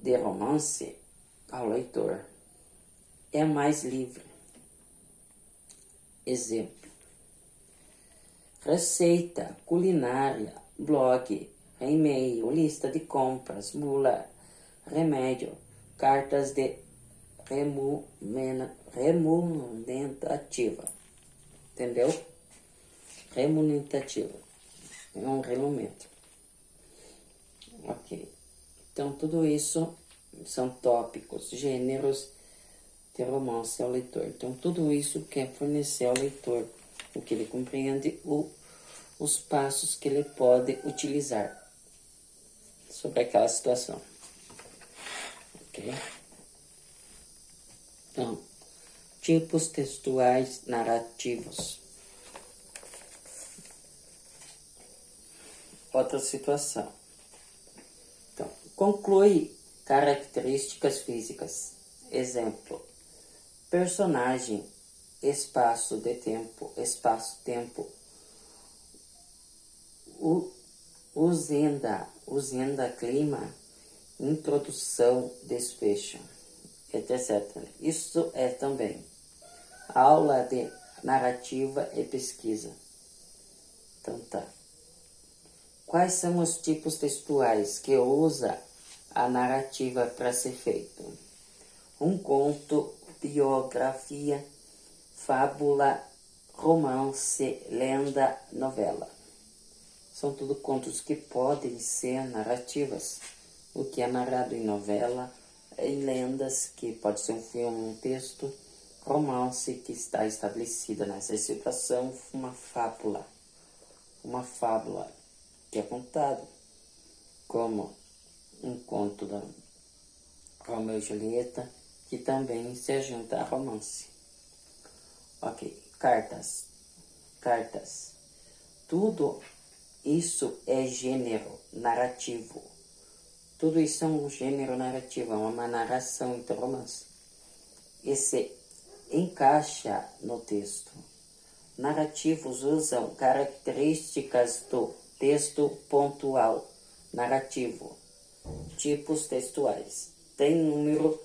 de romance ao leitor é mais livre. Exemplo: receita, culinária, blog, e-mail, lista de compras, bula, remédio, cartas de remunerativa. Entendeu? Remunerativa. É um remunento. Ok. Então, tudo isso são tópicos, gêneros de romance ao leitor. Então, tudo isso quer fornecer ao leitor o que ele compreende, os passos que ele pode utilizar sobre aquela situação. Ok? Então, tipos textuais narrativos. Outra situação. Então, conclui características físicas. Exemplo: personagem, espaço-tempo, usenda, clima, introdução, desfecho, etc. Isso é também aula de narrativa e pesquisa. Então tá. Quais são os tipos textuais que usa a narrativa para ser feito? Um conto, biografia, fábula, romance, lenda, novela. São tudo contos que podem ser narrativas. O que é narrado em novela, em lendas, que pode ser um filme, um texto, romance, que está estabelecida nessa situação, uma fábula que é contado como um conto da Romeu e Julieta, que também se junta a romance. Ok, cartas. Tudo isso é gênero narrativo. Tudo isso é um gênero narrativo, é uma narração entre romance. E se encaixa no texto. Narrativos usam características do texto pontual, narrativo. Tipos textuais. Tem número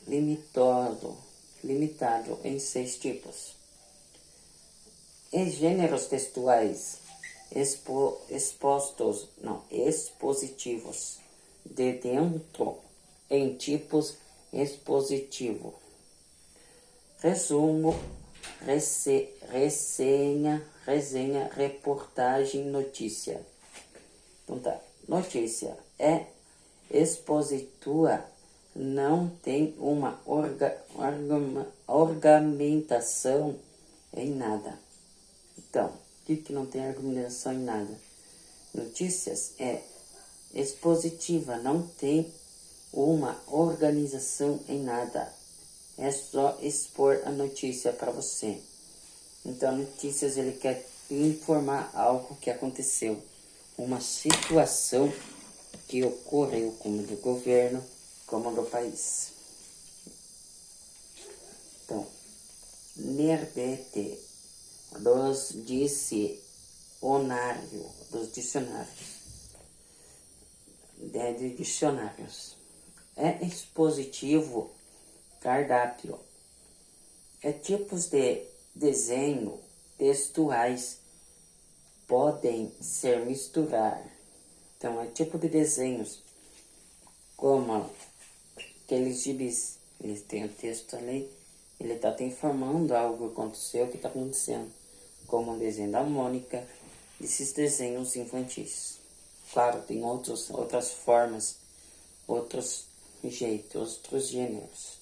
limitado em 6 tipos. E gêneros textuais expositivos. De dentro em tipos expositivo. Resumo, resenha, reportagem, notícia. Então tá, notícia é expositua, não tem uma argumentação em nada. Então, o que não tem argumentação em nada? Notícias é expositiva, não tem uma organização em nada. É só expor a notícia para você. Então, notícias, ele quer informar algo que aconteceu. Uma situação que ocorreu, como do governo, como do país. Então, Nerbete, dos dicionários. É expositivo, cardápio. É tipos de desenho textuais podem ser misturar. Então, é tipo de desenhos, como aqueles gibis, eles têm o texto ali, ele está te informando algo que aconteceu, que está acontecendo, como o desenho da Mônica, desses desenhos infantis. Claro, tem outras formas, outros jeitos, outros gêneros,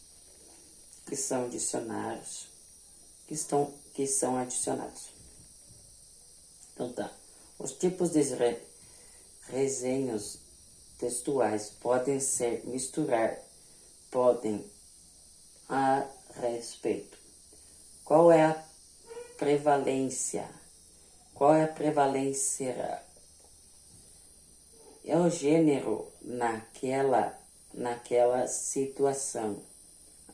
que são dicionários, que são adicionados. Então tá, os tipos de resenhos textuais podem ser podem a respeito. Qual é a prevalência? Qual é a prevalência? É o gênero naquela situação.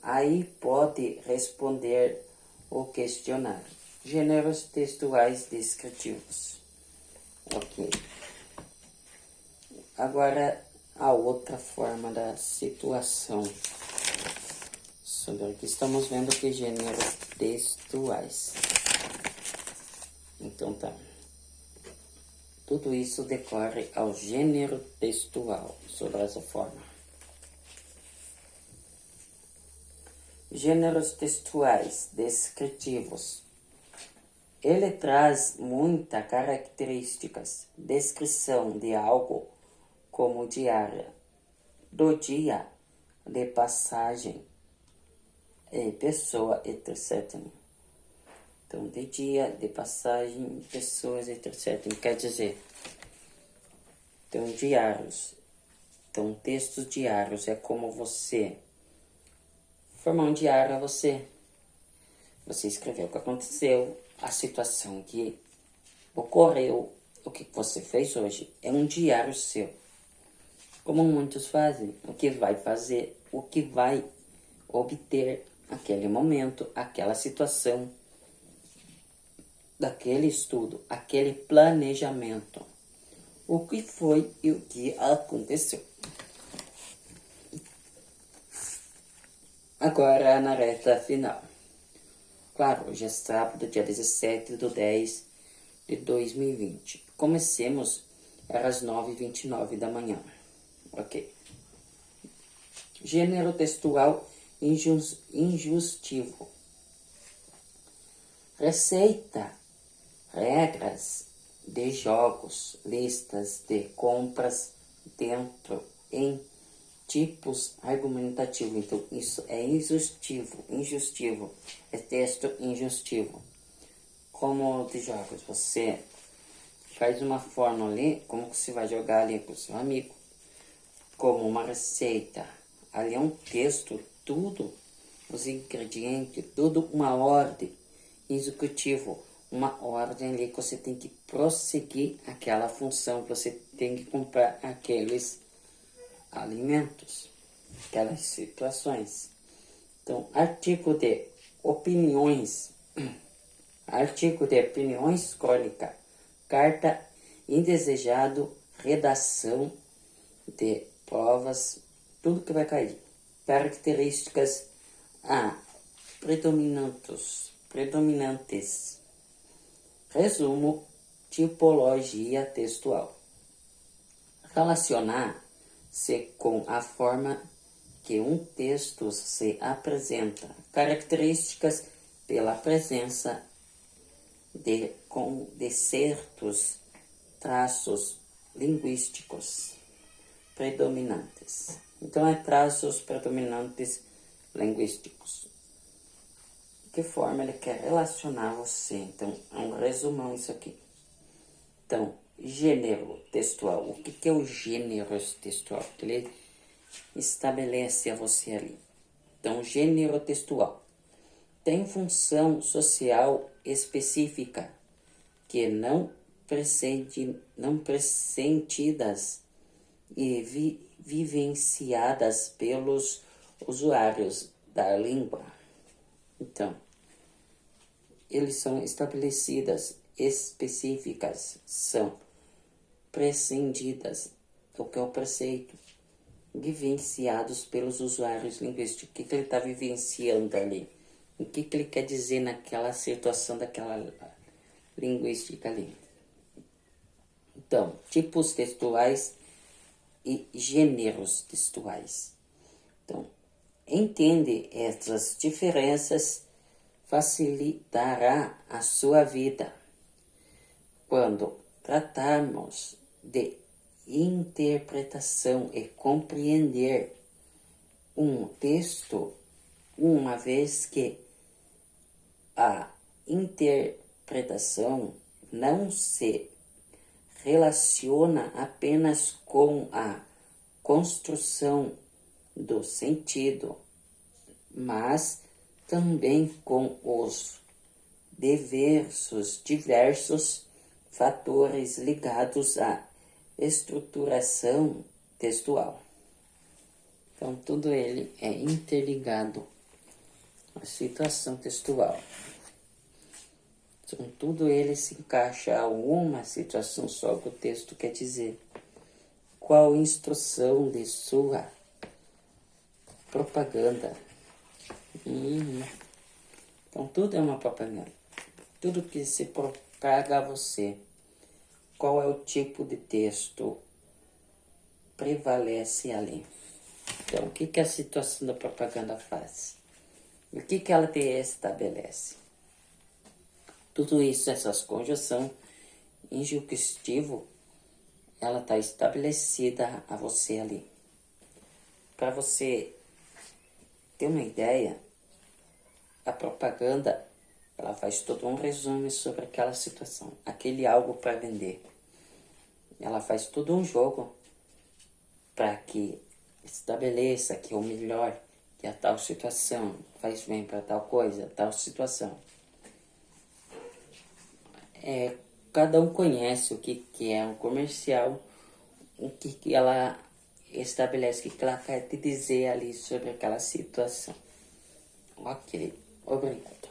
Aí pode responder o questionário. Gêneros textuais descritivos. Ok. Agora, a outra forma da situação. Sobre aqui estamos vendo que gêneros textuais. Então tá. Tudo isso decorre ao gênero textual, sobre essa forma. Gêneros textuais descritivos. Ele traz muitas características, descrição de algo como diária, do dia, de passagem, pessoa, etc. Então, de dia, de passagem, pessoas, etc. Quer dizer, então, diários. Então, textos diários é como você formar um diário a você. Você escreveu o que aconteceu, a situação que ocorreu, o que você fez hoje. É um diário seu. Como muitos fazem, o que vai fazer, o que vai obter aquele momento, aquela situação, daquele estudo, aquele planejamento. O que foi e o que aconteceu. Agora na reta final. Claro, hoje é sábado, dia 17/10/2020. Comecemos às 9h29 da manhã. Ok. Gênero textual injustivo. Receita, regras de jogos, listas de compras dentro em tipos argumentativos. Então, isso é injustivo, é texto injustivo. Como de jogos, você faz uma forma ali, como que você vai jogar ali com o seu amigo, como uma receita, ali é um texto, tudo, os ingredientes, tudo uma ordem, executivo, uma ordem ali que você tem que prosseguir aquela função, você tem que comprar aqueles alimentos, aquelas situações. Então, artigo de opiniões, crônica, carta indesejado, redação de provas, tudo que vai cair. Características predominantes. Resumo, tipologia textual. Relacionar-se com a forma que um texto se apresenta. Características pela presença de certos traços linguísticos predominantes. Então, é traços predominantes linguísticos. De que forma ele quer relacionar você? Então, é um resumão isso aqui. Então, gênero textual. O que é o gênero textual? Ele estabelece a você ali. Então, gênero textual tem função social específica que não pressentidas e vivenciadas pelos usuários da língua. Então, eles são estabelecidas, específicas, são prescindidas, o que é o preceito, vivenciados pelos usuários linguísticos. O que ele está vivenciando ali? O que ele quer dizer naquela situação daquela linguística ali? Então, tipos textuais e gêneros textuais. Então, entende essas diferenças, facilitará a sua vida. Quando tratarmos de interpretação e compreender um texto, uma vez que a interpretação não se relaciona apenas com a construção do sentido, mas também com os diversos fatores ligados à estruturação textual. Então, tudo ele é interligado à situação textual. Então, tudo ele se encaixa a uma situação só que o texto quer dizer. qual instrução de sua propaganda. Então tudo é uma propaganda. Tudo que se propaga a você. Qual é o tipo de texto prevalece ali? Então, o que a situação da propaganda faz? O que ela te estabelece? Tudo isso, essas conjunções, injuntivo, ela está estabelecida a você ali. Para você ter uma ideia, a propaganda, ela faz todo um resumo sobre aquela situação, aquele algo para vender. Ela faz todo um jogo para que estabeleça que é o melhor, que a tal situação faz bem para tal coisa, tal situação. Cada um conhece o que é um comercial, o que ela estabelece, o que ela quer te dizer ali sobre aquela situação. Ok, obrigado.